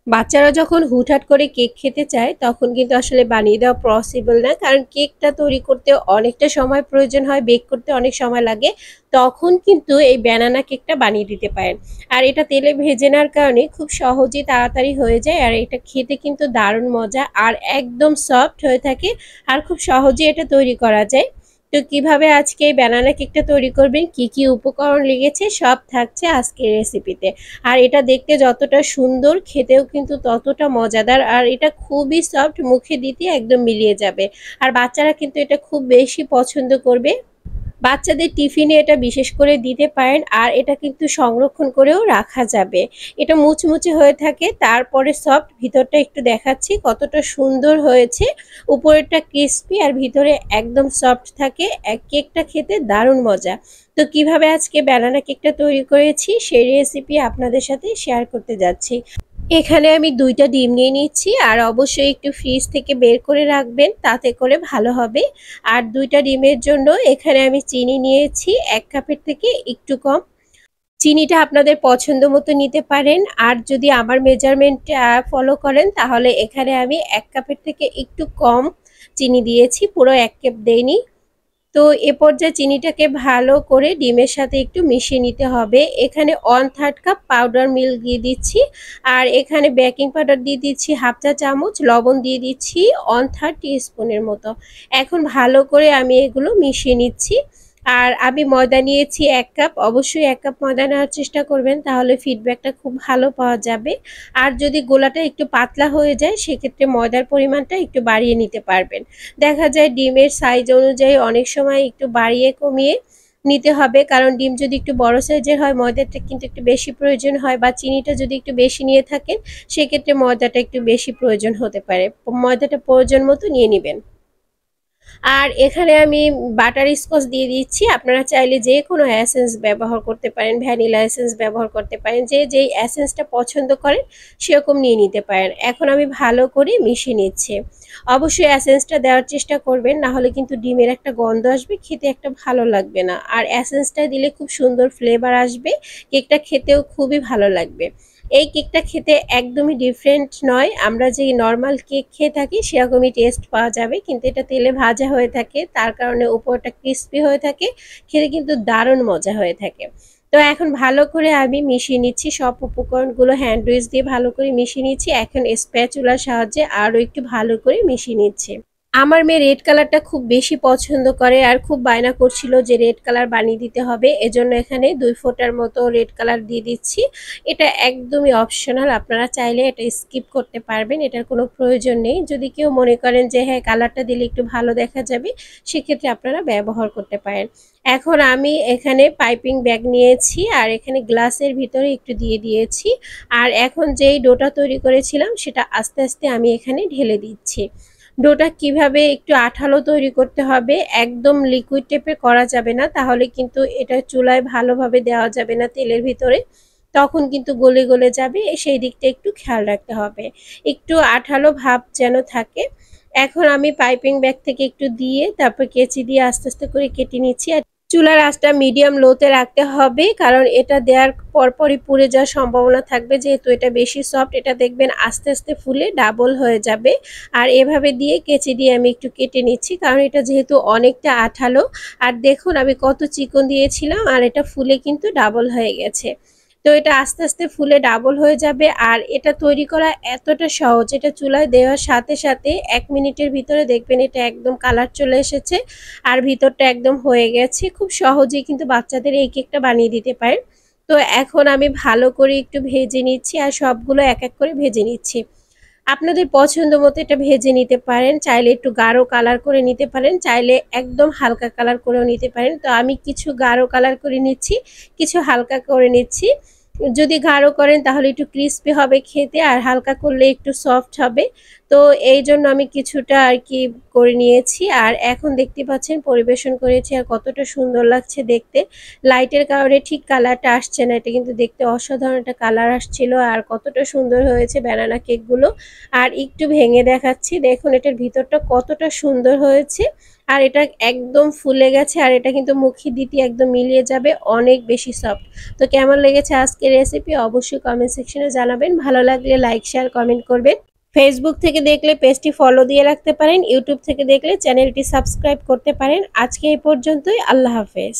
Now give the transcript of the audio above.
বাচ্চারা যখন হুটহাট করে কেক খেতে চায় তখন কিন্তু আসলে বানিয়ে দেওয়া পসিবল না, কারণ কেকটা তৈরি করতে অনেকটা সময় প্রয়োজন হয়, বেক করতে অনেক সময় লাগে। তখন কিন্তু এই ব্যানানা কেকটা বানিয়ে দিতে পারেন। আর এটা তেলে ভেজে নেওয়ার কারণে খুব সহজেই তাড়াতাড়ি হয়ে যায়, আর এটা খেতে কিন্তু দারুণ মজা আর একদম সফট হয়ে থাকে। আর খুব সহজেই এটা তৈরি করা যায়। তো কিভাবে আজকে এই ব্যানানা কেকটা তৈরি করবেন, কি কি উপকরণ লেগেছে সব থাকছে আজকের রেসিপিতে। আর এটা দেখতে যতটা সুন্দর, খেতেও কিন্তু ততটা মজাদার। আর এটা খুবই সফট, মুখে দিতে একদম মিলিয়ে যাবে। আর বাচ্চারা কিন্তু এটা খুব বেশি পছন্দ করবে। বাচ্চাদের টিফিনে এটা বিশেষ করে দিতে পারেন, আর এটা কিন্তু সংরক্ষণ করেও রাখা যাবে। এটা মুচমুচে হয়ে থাকে, তারপরে সফট, ভিতরটা একটু দেখাচ্ছি কতটা সুন্দর হয়েছে। উপরেরটা ক্রিস্পি আর ভিতরে একদম সফট থাকে। কেকটা খেতে দারুণ মজা। তো কিভাবে আজকে ব্যানানা কেকটা তৈরি করেছি সেই রেসিপি আপনাদের সাথে শেয়ার করতে যাচ্ছি। এখানে আমি ২টা ডিম নিয়ে নিচ্ছি, আর অবশ্যই একটু ফ্রিজ থেকে বের করে রাখবেন, তাতে করে ভালো হবে। আর ২টা ডিমের জন্য এখানে আমি চিনি নিয়েছি ১ কাপের থেকে একটু কম। চিনিটা আপনাদের পছন্দ মতো নিতে পারেন। আর যদি আমার মেজারমেন্ট ফলো করেন তাহলে এখানে আমি ১ কাপের থেকে একটু কম চিনি দিয়েছি, পুরো ১ কাপ দেইনি। তো এ পর্যায়ে চিনিটাকে ভালো করে ডিমের সাথে একটু মিশিয়ে নিতে হবে। এখানে 1/3 কাপ পাউডার মিল্ক দিয়ে দিচ্ছি, আর এখানে বেকিং পাউডার দিয়ে দিচ্ছি হাফ চা চামচ, লবণ দিয়ে দিচ্ছি 1/3 টিস্পুনের মতো। এখন ভালো করে আমি এগুলো মিশিয়ে নিচ্ছি। আর আমি ময়দা নিয়েছি ১ কাপ, অবশ্যই ১ কাপ ময়দা নেওয়ার চেষ্টা করবেন, তাহলে ফিডব্যাকটা খুব ভালো পাওয়া যাবে। আর যদি গোলাটা একটু পাতলা হয়ে যায় সেক্ষেত্রে ময়দার পরিমাণটা একটু বাড়িয়ে নিতে পারবেন। দেখা যায় ডিমের সাইজ অনুযায়ী অনেক সময় একটু বাড়িয়ে কমিয়ে নিতে হবে, কারণ ডিম যদি একটু বড় সাইজের হয় ময়দাটা কিন্তু একটু বেশি প্রয়োজন হয়, বা চিনিটা যদি একটু বেশি নিয়ে থাকেন সেক্ষেত্রে ময়দাটা একটু বেশি প্রয়োজন হতে পারে। ময়দাটা প্রয়োজন মতো নিয়ে নেবেন। আর এখানে আমি বাটার স্কচ দিয়ে দিচ্ছি। আপনারা চাইলে যে কোনো এসেন্স ব্যবহার করতে পারেন, ভ্যানিলা এসেন্স ব্যবহার করতে পারেন, যে যেই এসেন্সটা পছন্দ করেন সেরকম নিয়ে নিতে পারেন। এখন আমি ভালো করে মিশিয়ে নিচ্ছি। অবশ্যই এসেন্সটা দেওয়ার চেষ্টা করবেন, না হলে কিন্তু ডিমের একটা গন্ধ আসবে, খেতে একটা ভালো লাগবে না। আর এসেন্সটা দিলে খুব সুন্দর ফ্লেভার আসবে, কেকটা খেতেও খুবই ভালো লাগবে। এই কেকটা খেতে একদমই ডিফারেন্ট নয়, আমরা যে নর্মাল কেক খেয়ে থাকি সেরকমই টেস্ট পাওয়া যাবে, কিন্তু এটা তেলে ভাজা হয়ে থাকে, তার কারণে উপরটা ক্রিস্পি হয়ে থাকে, খেতে কিন্তু দারুণ মজা হয়ে থাকে। তো এখন ভালো করে আমি মিশিয়ে নিচ্ছি, সব উপকরণগুলো হ্যান্ড উইচ দিয়ে ভালো করে মিশিয়ে নিচ্ছি। এখন স্প্যাচুলার সাহায্যে আরও একটু ভালো করে মিশিয়ে নিচ্ছি। আমার মেয়ে রেড কালারটা খুব বেশি পছন্দ করে, আর খুব বায়না করছিল যে রেড কালার বানিয়ে দিতে হবে, এজন্য এখানে ২ ফোঁটার মতো রেড কালার দিয়ে দিচ্ছি। এটা একদমই অপশনাল, আপনারা চাইলে এটা স্কিপ করতে পারবেন, এটার কোনো প্রয়োজন নেই। যদি কেউ মনে করেন যে হ্যাঁ কালারটা দিলে একটু ভালো দেখা যাবে, সেক্ষেত্রে আপনারা ব্যবহার করতে পারেন। এখন আমি এখানে পাইপিং ব্যাগ নিয়েছি, আর এখানে গ্লাসের ভিতরে একটু দিয়ে দিয়েছি। আর এখন যেই ডোটা তৈরি করেছিলাম সেটা আস্তে আস্তে আমি এখানে ঢেলে দিচ্ছি। ডোটা কিভাবে একটু আঠালো তৈরি করতে হবে, একদম লিকুইড টাইপের করা যাবে না, তাহলে কিন্তু এটা চুলায় ভালোভাবে দেওয়া যাবে না তেলের ভিতরে, তখন কিন্তু গলে গলে যাবে, সেই দিকটা একটু খেয়াল রাখতে হবে। একটু আঠালো ভাব যেন থাকে। এখন আমি পাইপিং ব্যাগ থেকে একটু দিয়ে তারপর কেচি দিয়ে আস্তে আস্তে করে কেটে নিচ্ছি। আর চুলার আঁচটা মিডিয়াম লোতে রাখতে হবে, কারণ এটা দেওয়ার পরপরই পুড়ে যাওয়ার সম্ভাবনা থাকবে, যেহেতু এটা বেশি সফট, এটা দেখবেন আস্তে আস্তে ফুলে ডাবল হয়ে যাবে। আর এভাবে দিয়ে কেচি দিয়ে আমি একটু কেটে নিচ্ছি, কারণ এটা যেহেতু অনেকটা আঠালো। আর দেখুন আমি কত চিকন দিয়েছিলাম, আর এটা ফুলে কিন্তু ডাবল হয়ে গেছে। তো এটা আস্তে আস্তে ফুলে ডাবল হয়ে যাবে। আর এটা তৈরি করা এতটা সহজ, এটা চুলায় দেওয়ার সাথে সাথে ১ মিনিটের ভিতরে দেখবেন এটা একদম কালার চলে এসেছে, আর ভিতরটা একদম হয়ে গেছে। খুব সহজেই কিন্তু বাচ্চাদের এই কেকটা বানিয়ে দিতে পারেন। তো এখন আমি ভালো করে একটু ভেজে নিচ্ছি, আর সবগুলো এক এক করে ভেজে নিচ্ছি। আপনাদের পছন্দ মতো এটা ভেজে নিতে পারেন, চাইলে একটু গাঢ় কালার করে নিতে পারেন, চাইলে একদম হালকা কালার করেও নিতে পারেন। তো আমি কিছু গাঢ় কালার করে নিচ্ছি, কিছু হালকা করে নিচ্ছি। যদি গাঢ় করেন তাহলে একটু ক্রিস্পি হবে খেতে, আর হালকা করলে একটু সফট হবে। তো এই জন্য আমি কিছুটা আর কি করে নিয়েছি। আর এখন দেখতে পাচ্ছেন পরিবেশন করেছি, আর কতটা সুন্দর লাগছে দেখতে। লাইটের কারণে ঠিক কালারটা আসছে না, এটা কিন্তু দেখতে অসাধারণ একটা কালার আসছিল। আর কতটা সুন্দর হয়েছে ব্যানানা কেকগুলো। আর একটু ভেঙে দেখাচ্ছি, দেখুন এটার ভিতরটা কতটা সুন্দর হয়েছে। আর এটা একদম ফুলে গেছে আর এটা কিন্তু মুখে দিতে একদম মিলিয়ে যাবে, অনেক বেশি সফট। তো কেমন লেগেছে আজকের রেসিপি অবশ্যই কমেন্ট সেকশনে জানাবেন। ভালো লাগলে লাইক শেয়ার কমেন্ট করবেন। ফেসবুক থেকে দেখলে পেজটি ফলো দিয়ে রাখতে পারেন, ইউটিউব থেকে দেখলে চ্যানেলটি সাবস্ক্রাইব করতে পারেন। আজকে এই পর্যন্তই, আল্লাহ হাফেজ।